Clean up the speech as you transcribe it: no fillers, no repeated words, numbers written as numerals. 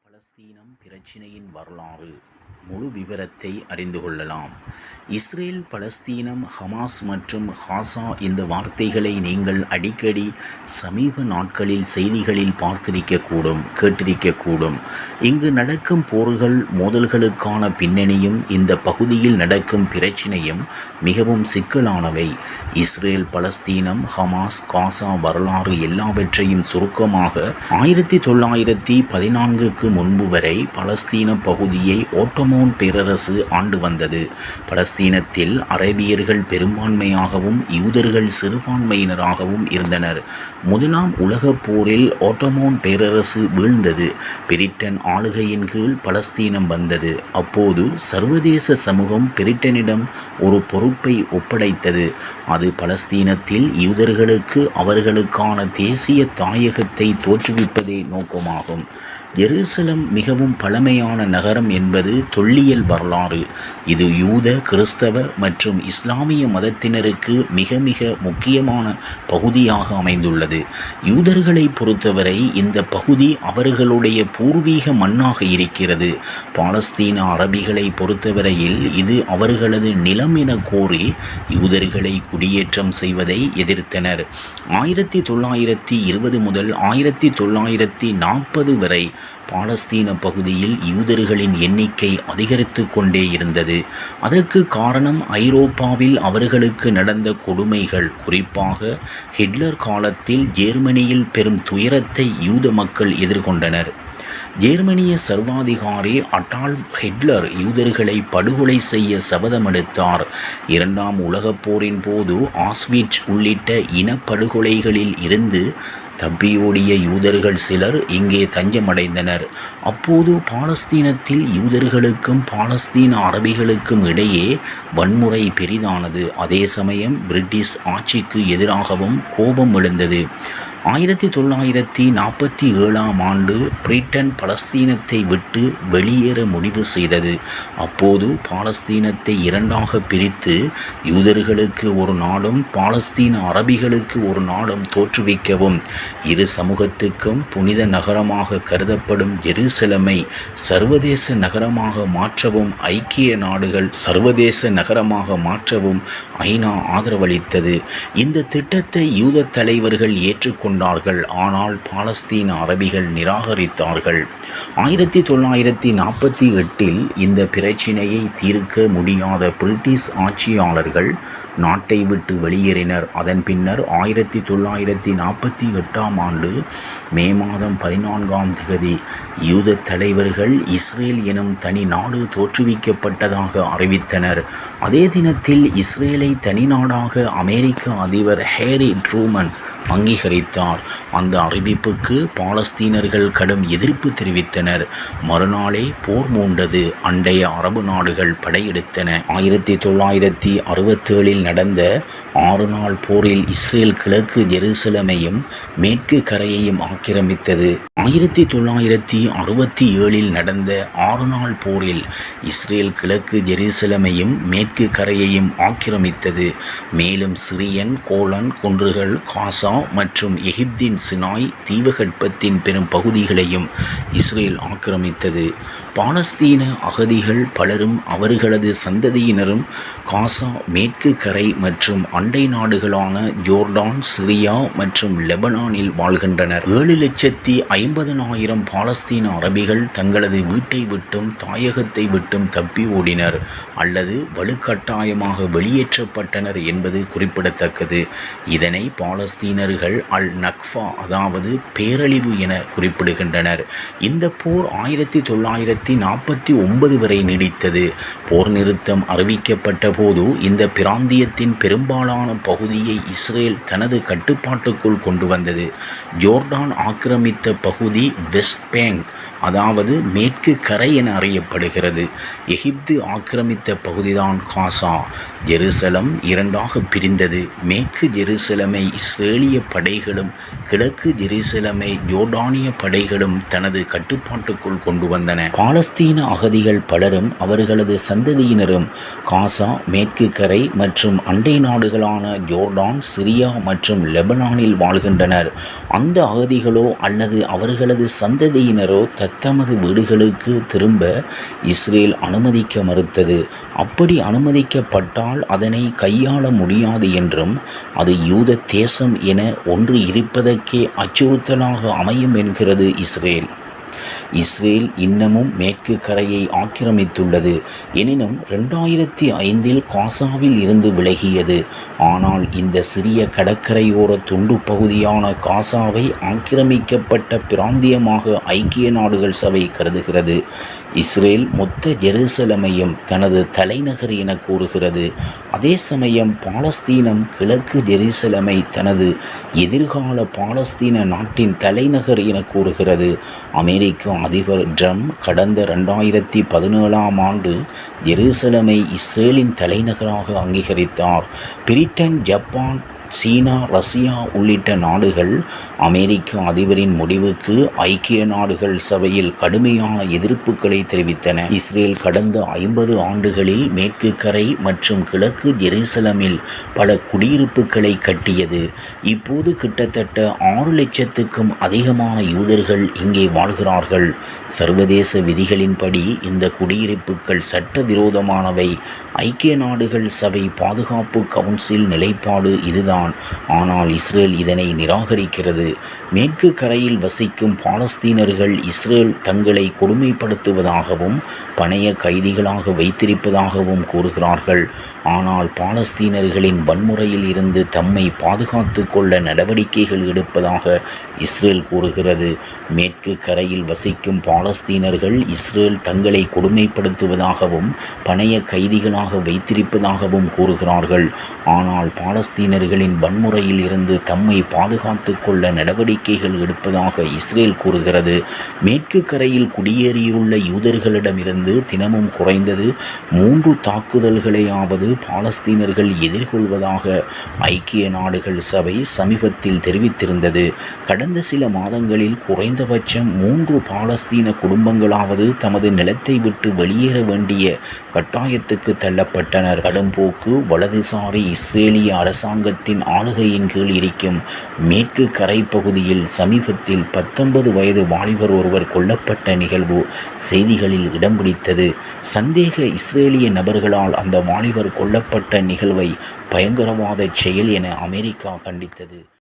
பலஸ்தீனம் பிரச்சினையின் வரலாறு முழு விவரத்தை அறிந்து கொள்ளலாம். இஸ்ரேல், பலஸ்தீனம், ஹமாஸ் மற்றும் காசா இந்த வார்த்தைகளை நீங்கள் அடிக்கடி சமீப நாட்களில் செய்திகளில் பார்த்திருக்கக்கூடும், கேட்டிருக்கக்கூடும். இங்கு நடக்கும் போர்கள், மோதல்களுக்கான பின்னணியும் இந்த பகுதியில் நடக்கும் பிரச்சினையும் மிகவும் சிக்கலானவை. இஸ்ரேல், பலஸ்தீனம், ஹமாஸ், காசா வரலாறு எல்லாவற்றையும் சுருக்கமாக 1914க்கு முன்பு வரை பலஸ்தீன பகுதியை ஓட்டோமன் பேரரசு ஆண்டு வந்தது. பலஸ்தீனத்தில் அரேபியர்கள் பெரும்பான்மையாகவும் யூதர்கள் சிறுபான்மையினராகவும் இருந்தனர். முதலாம் உலகப் போரில் ஓட்டோமன் பேரரசு வீழ்ந்தது. பிரிட்டன் ஆளுகையின் கீழ் பலஸ்தீனம் வந்தது. அப்போது சர்வதேச சமூகம் பிரிட்டனிடம் ஒரு பொறுப்பை ஒப்படைத்தது. அது பலஸ்தீனத்தில் யூதர்களுக்கு அவர்களுக்கான தேசிய தாயகத்தை தோற்றுவிப்பதே நோக்கமாகும். எருசலேம் மிகவும் பழமையான நகரம் என்பது தொல்லியல் வரலாறு. இது யூத, கிறிஸ்தவ மற்றும் இஸ்லாமிய மதத்தினருக்கு மிக மிக முக்கியமான பகுதியாக அமைந்துள்ளது. யூதர்களை பொறுத்தவரை இந்த பகுதி அவர்களுடைய பூர்வீக மண்ணாக இருக்கிறது. பாலஸ்தீன அரபிகளை பொறுத்தவரையில் இது அவர்களது நிலம் என கோரி யூதர்களை குடியேற்றம் செய்வதை எதிர்த்தனர். 1920 முதல் 1940 வரை பாலஸ்தீன பகுதியில் யூதர்களின் எண்ணிக்கை அதிகரித்து கொண்டே இருந்தது. அதற்கு காரணம் ஐரோப்பாவில் அவர்களுக்கு நடந்த கொடுமைகள். குறிப்பாக ஹிட்லர் காலத்தில் ஜெர்மனியில் பெரும் துயரத்தை யூத மக்கள் எதிர்கொண்டனர். ஜெர்மனிய சர்வாதிகாரி அடால்ஃப் ஹிட்லர் யூதர்களை படுகொலை செய்ய சபதமெடுத்தார். இரண்டாம் உலகப் போரின் போது ஆஸ்விட்ஸ் உள்ளிட்ட இனப்படுகொலைகளில் இருந்து தப்பியோடிய யூதர்கள் சிலர் இங்கே தஞ்சமடைந்தனர். அப்போது பாலஸ்தீனத்தில் யூதர்களுக்கும் பாலஸ்தீன அரபிகளுக்கும் இடையே வன்முறை பெரிதானது. அதே சமயம் பிரிட்டிஷ் ஆட்சிக்கு எதிராகவும் கோபம் எழுந்தது. 1947ஆம் ஆண்டு பிரிட்டன் பலஸ்தீனத்தை விட்டு வெளியேற முடிவு செய்தது. அப்போது பாலஸ்தீனத்தை இரண்டாக பிரித்து யூதர்களுக்கு ஒரு நாடும் பாலஸ்தீன அரபிகளுக்கு ஒரு நாடும் தோற்றுவிக்கவும், இரு சமூகத்துக்கும் புனித நகரமாக கருதப்படும் ஜெருசலேமை சர்வதேச நகரமாக மாற்றவும், ஐக்கிய நாடுகள் சர்வதேச நகரமாக மாற்றவும் ஐநா ஆதரவளித்தது. இந்த திட்டத்தை யூத தலைவர்கள் ஏற்றுக்கொண்டார்கள். ஆனால் பாலஸ்தீன அரபிகள் நிராகரித்தார்கள். 1948இல் இந்த பிரச்சினையை தீர்க்க முடியாத பிரிட்டிஷ் ஆட்சியாளர்கள் நாட்டை விட்டு வெளியேறினர். அதன் பின்னர் 1948ஆம் ஆண்டு மே மாதம் 14ஆம் தேதி யூத தலைவர்கள் இஸ்ரேல் எனும் தனி நாடு தோற்றுவிக்கப்பட்டதாக அறிவித்தனர். அதே தினத்தில் இஸ்ரேலை தனி நாடாக அமெரிக்க அதிபர் ஹேரி ட்ரூமன் அங்கீகரித்தார். அந்த அறிவிப்புக்கு பாலஸ்தீனர்கள் கடும் எதிர்ப்பு தெரிவித்தனர். மறுநாளே போர் மூண்டது. அண்டைய அரபு நாடுகள் படையெடுத்தன. 1967இல் நடந்த 6 நாள் போரில் இஸ்ரேல் கிழக்கு ஜெருசலேமையும் மேற்கு கரையையும் ஆக்கிரமித்தது. 1967இல் நடந்த 6 நாள் போரில் இஸ்ரேல் கிழக்கு ஜெருசலேமையும் மேற்கு கரையையும் ஆக்கிரமித்தது. மேலும் சிரியன், கோலன் குன்றுகள், காசா மற்றும் எகிப்தின் சினாய் தீபகற்பத்தின் பெரும் பகுதிகளையும் இஸ்ரேல் ஆக்கிரமித்தது. பாலஸ்தீன அகதிகள் பலரும் அவர்களது சந்ததியினரும் காசா, மேற்கு கரை மற்றும் அண்டை நாடுகளான ஜோர்டான், சிரியா மற்றும் லெபனானில் வாழ்கின்றனர். 7,50,000 பாலஸ்தீன அரபிகள் தங்களது வீட்டை விட்டும் தாயகத்தை விட்டும் தப்பி ஓடினர் அல்லது வலுக்கட்டாயமாக வெளியேற்றப்பட்டனர் என்பது குறிப்பிடத்தக்கது. இதனை பாலஸ்தீனர்கள் அல் நக்ஃபா, அதாவது பேரழிவு என குறிப்பிடுகின்றனர். இந்த போர் 1949 வரை நீடித்தது. போர் நிறுத்தம் அறிவிக்கப்பட்ட போது இந்த பிராந்தியத்தின் பெரும்பாலான பகுதியை இஸ்ரேல் தனது கட்டுப்பாட்டுக்குள் கொண்டு வந்தது. ஜோர்டான் ஆக்கிரமித்த பகுதி வெஸ்ட் பேங்க், அதாவது மேற்கு கரை என அறியப்படுகிறது. எகிப்து ஆக்கிரமித்த பகுதிதான் காசா. ஜெருசலம் இரண்டாக பிரிந்தது. மேற்கு ஜெருசலமை இஸ்ரேலிய படைகளும் கிழக்கு ஜெருசலமை ஜோர்டானிய படைகளும் தனது கட்டுப்பாட்டுக்குள் கொண்டு வந்தன. பாலஸ்தீன அகதிகள் பலரும் அவர்களது சந்ததியினரும் காசா, மேற்கு கரை மற்றும் அண்டை நாடுகளான ஜோர்டான், சிரியா மற்றும் லெபனானில் வாழ்கின்றனர். அந்த அகதிகளோ அல்லது அவர்களது சந்ததியினரோ தத்தமது வீடுகளுக்கு திரும்ப இஸ்ரேல் அனுமதிக்க மறுத்தது. அப்படி அனுமதிக்கப்பட்டால் அதனை கையாள முடியாது என்றும் அது யூத தேசம் என ஒன்று இருப்பதற்கே அச்சுறுத்தலாக அமையும் என்கிறது இஸ்ரேல். இஸ்ரேல் இன்னமும் மேற்கு கரையை ஆக்கிரமித்துள்ளது. எனினும் 2005 காசாவில் இருந்து விலகியது. ஆனால் இந்த சிறிய கடற்கரையோர துண்டு பகுதியான காசாவை ஆக்கிரமிக்கப்பட்ட பிராந்தியமாக ஐக்கிய நாடுகள் சபை கருதுகிறது. இஸ்ரேல் மொத்த ஜெருசலமையும் தனது தலைநகர் என கூறுகிறது. அதே சமயம் பாலஸ்தீனம் கிழக்கு ஜெருசலமை தனது எதிர்கால பாலஸ்தீன நாட்டின் தலைநகர் என கூறுகிறது. அமெரிக்க அதிபர் ட்ரம்ப் கடந்த 2017ஆம் ஆண்டு ஜெருசலமை இஸ்ரேலின் தலைநகராக அங்கீகரித்தார். பிரிட்டன், ஜப்பான், சீனா, ரஷ்யா உள்ளிட்ட நாடுகள் அமெரிக்க அதிபரின் முடிவுக்கு ஐக்கிய நாடுகள் சபையில் கடுமையான எதிர்ப்புகளை தெரிவித்தன. இஸ்ரேல் கடந்த 50 ஆண்டுகளில் மேற்கு கரை மற்றும் கிழக்கு ஜெருசலமில் பல குடியிருப்புகளை கட்டியது. இப்போது கிட்டத்தட்ட 6 லட்சத்துக்கும் அதிகமான யூதர்கள் இங்கே வாழ்கிறார்கள். சர்வதேச விதிகளின்படி இந்த குடியிருப்புகள் சட்டவிரோதமானவை. ஐக்கிய நாடுகள் சபை பாதுகாப்பு கவுன்சில் நிலைப்பாடு இதுதான். ஆனால் இஸ்ரேல் இதனை நிராகரிக்கிறது. மேற்கு கரையில் வசிக்கும் பாலஸ்தீனர்கள் இஸ்ரேல் தங்களை கொடுமைப்படுத்துவதாகவும் பணைய கைதிகளாக வைத்திருப்பதாகவும் கூறுகிறார்கள். ஆனால் பாலஸ்தீனர்களின் வன்முறையில் இருந்து தம்மை பாதுகாத்து கொள்ள நடவடிக்கைகள் எடுப்பதாக இஸ்ரேல் கூறுகிறது. மேற்கு கரையில் வசிக்கும் பாலஸ்தீனர்கள் இஸ்ரேல் தங்களை கொடுமைப்படுத்துவதாகவும் பணைய கைதிகளாக வைத்திருப்பதாகவும் கூறுகிறார்கள். ஆனால் பாலஸ்தீனர்களின் வன்முறையில் இருந்து தம்மை பாதுகாத்து கொள்ள நடவடிக்கைகள் எடுப்பதாக இஸ்ரேல் கூறுகிறது. மேற்கு கரையில் குடியேறியுள்ள யூதர்களிடமிருந்து தினமும் குறைந்தது 3 தாக்குதல்களையாவது பாலஸ்தீனர்கள் எதிர்கொள்வதாக ஐக்கிய நாடுகள் சபை சமீபத்தில் தெரிவித்திருந்தது. கடந்த சில மாதங்களில் குறைந்தபட்சம் 3 பாலஸ்தீன குடும்பங்களாவது தமது நிலத்தை விட்டு வெளியேற வேண்டிய கட்டாயத்துக்கு தள்ளப்பட்டனர். கடும்போக்கு வலதுசாரி இஸ்ரேலிய அரசாங்கத்தின் ஆளுகையின் கீழ் இருக்கும் மேற்கு கரை பகுதியில் சமீபத்தில் 19 வயது வாலிபர் ஒருவர் கொல்லப்பட்ட நிகழ்வு செய்திகளில் இடம் பிடித்தது. சந்தேக இஸ்ரேலிய நபர்களால் அந்த வாலிபர் கொல்லப்பட்ட நிகழ்வை பயங்கரவாத செயல் என அமெரிக்கா கண்டித்தது.